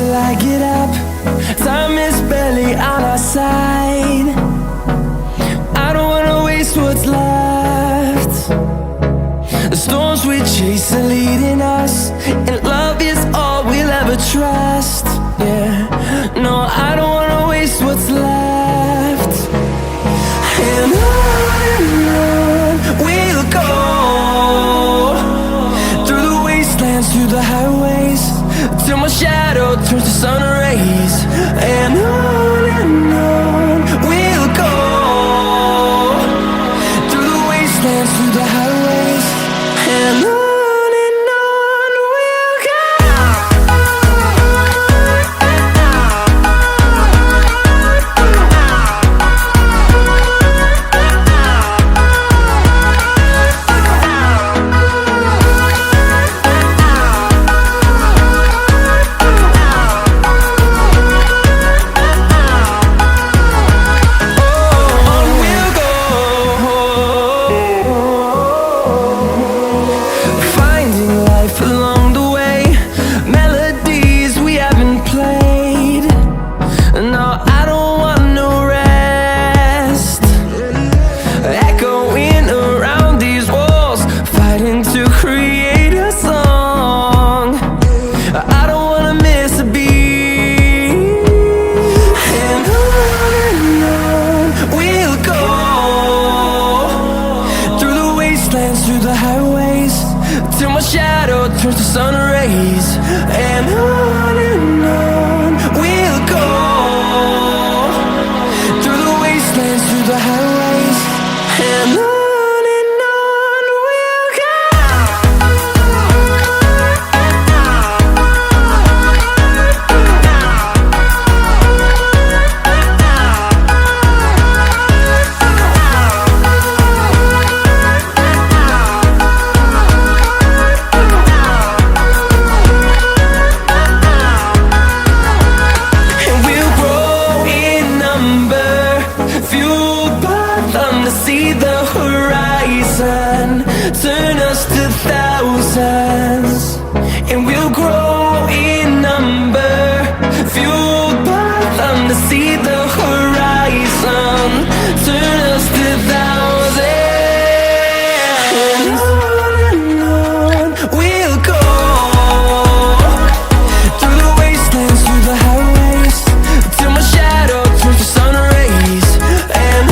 till I get up. Time is barely on our side. I don't wanna waste what's left. The storms we chase are leading us, and love is all we'll ever trust. Yeah, no, I don't wanna waste what's left. And on we'll go, through the wastelands, through the highways, till my shadow turns to sun rays. And on we'll go, through the wastelands, through the highways, and on we'll go. Through the highways, till my shadow turns to sun rays. And on we'll go, through the wastelands, through the highways, and on we'll go. See the horizon turn us to thousands, and we'll grow in number, fueled by them to see the horizon turn us to thousands. And on we'll go, through the wastelands, through the highways, till my shadow turns to sun rays. And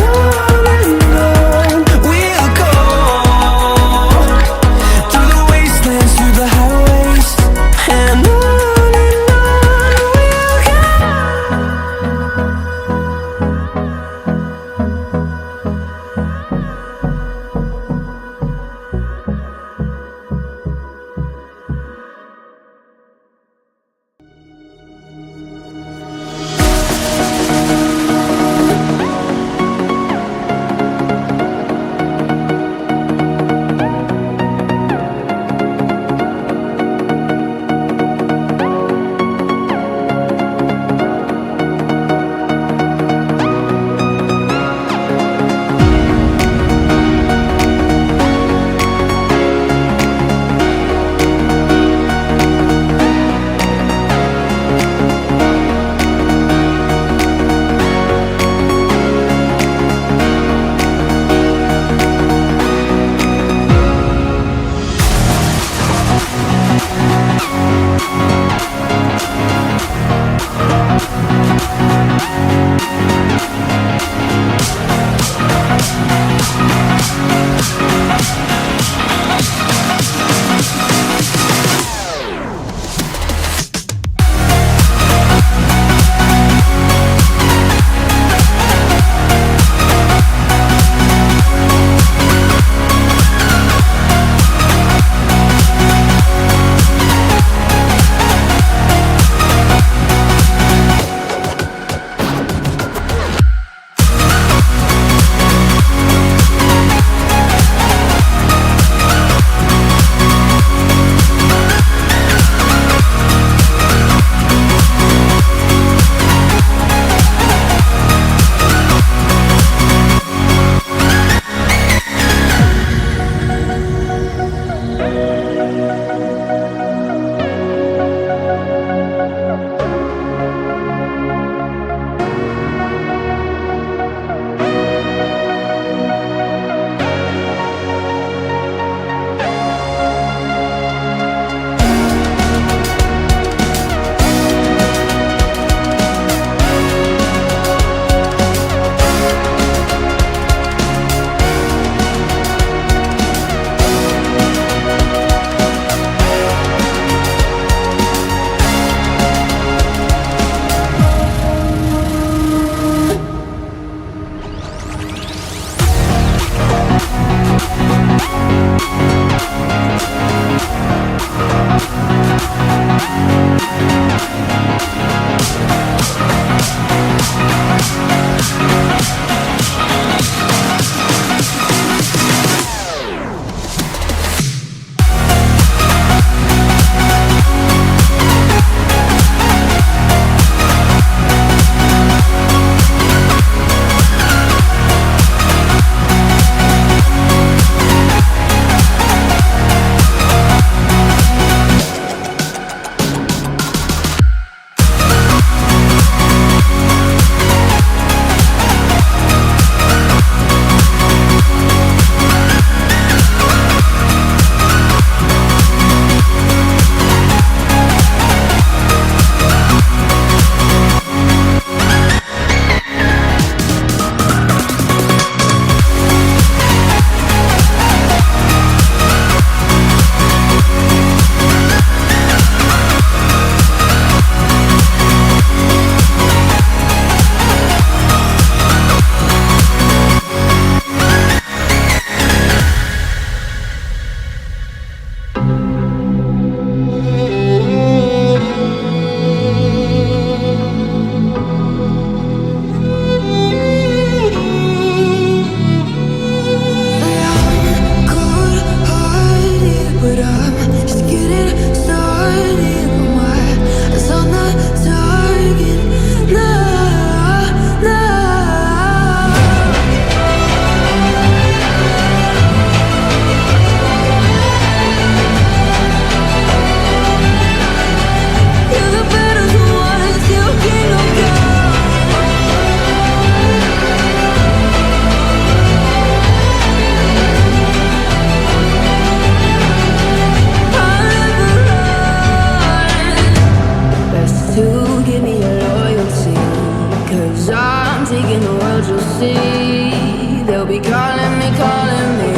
I'm taking the world, you'll see. They'll be calling me, calling me.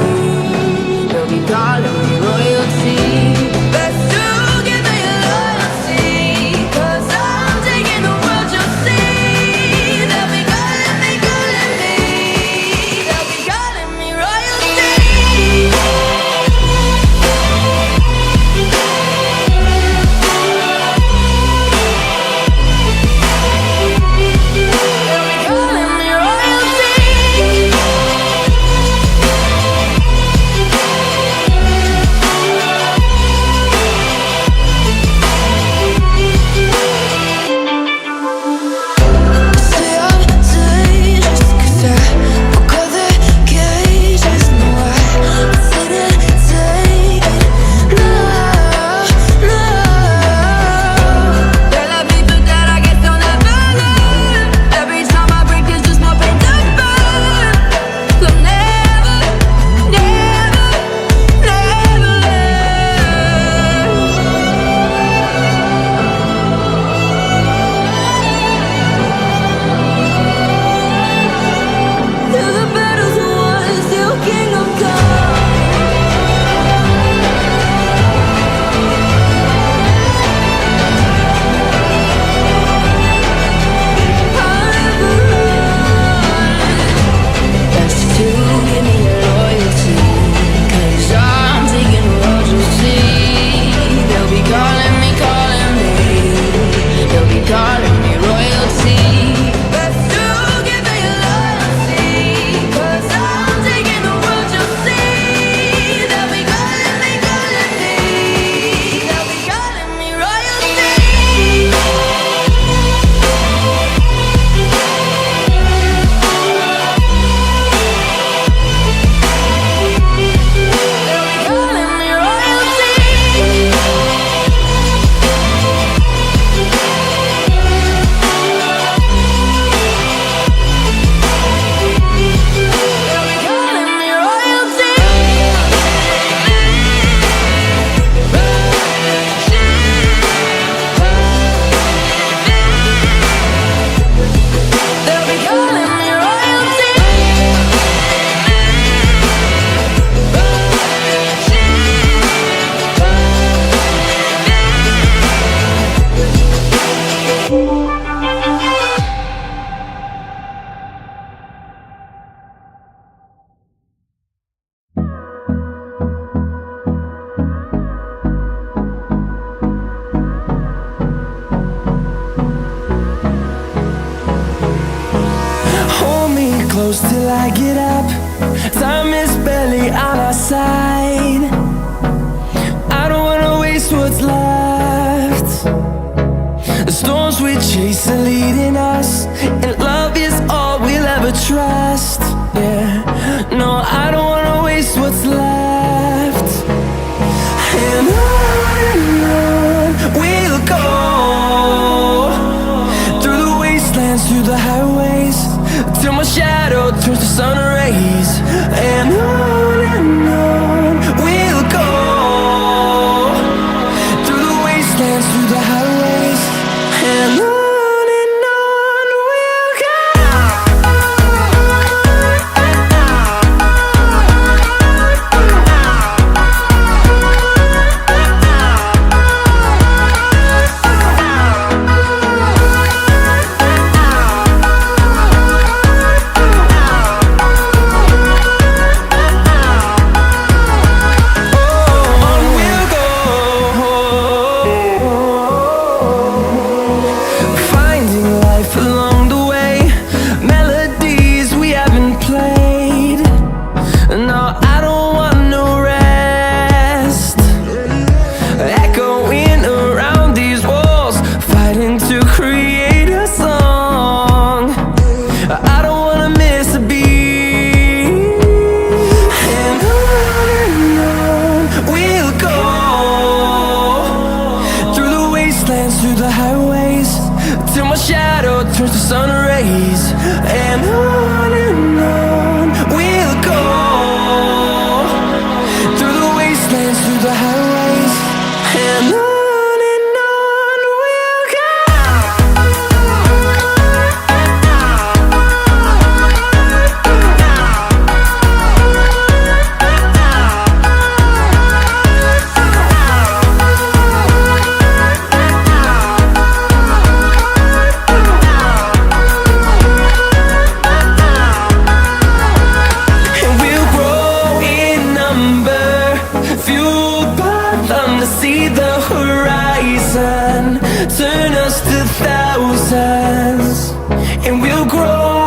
They'll be calling me royalty. Best to give me your loyalty, 'cause I'm taking the world, you'll see. They'll be calling me, calling me. They'll be calling me royalty. Close till I get up. Time is barely on our side. I don't wanna waste what's left. The storms we chase are leading us, and love is all we'll ever trust. Yeah, no, I don't wanna waste what's left. And on we'll go, through the wastelands, through the highways, till my shadow turns to sun rays. And on we'll go, through the wastelands, through the highways. And on we'll go. Turns to sun rays. And on we'll go, through the wastelands, through the highways. And on we'll go. grow.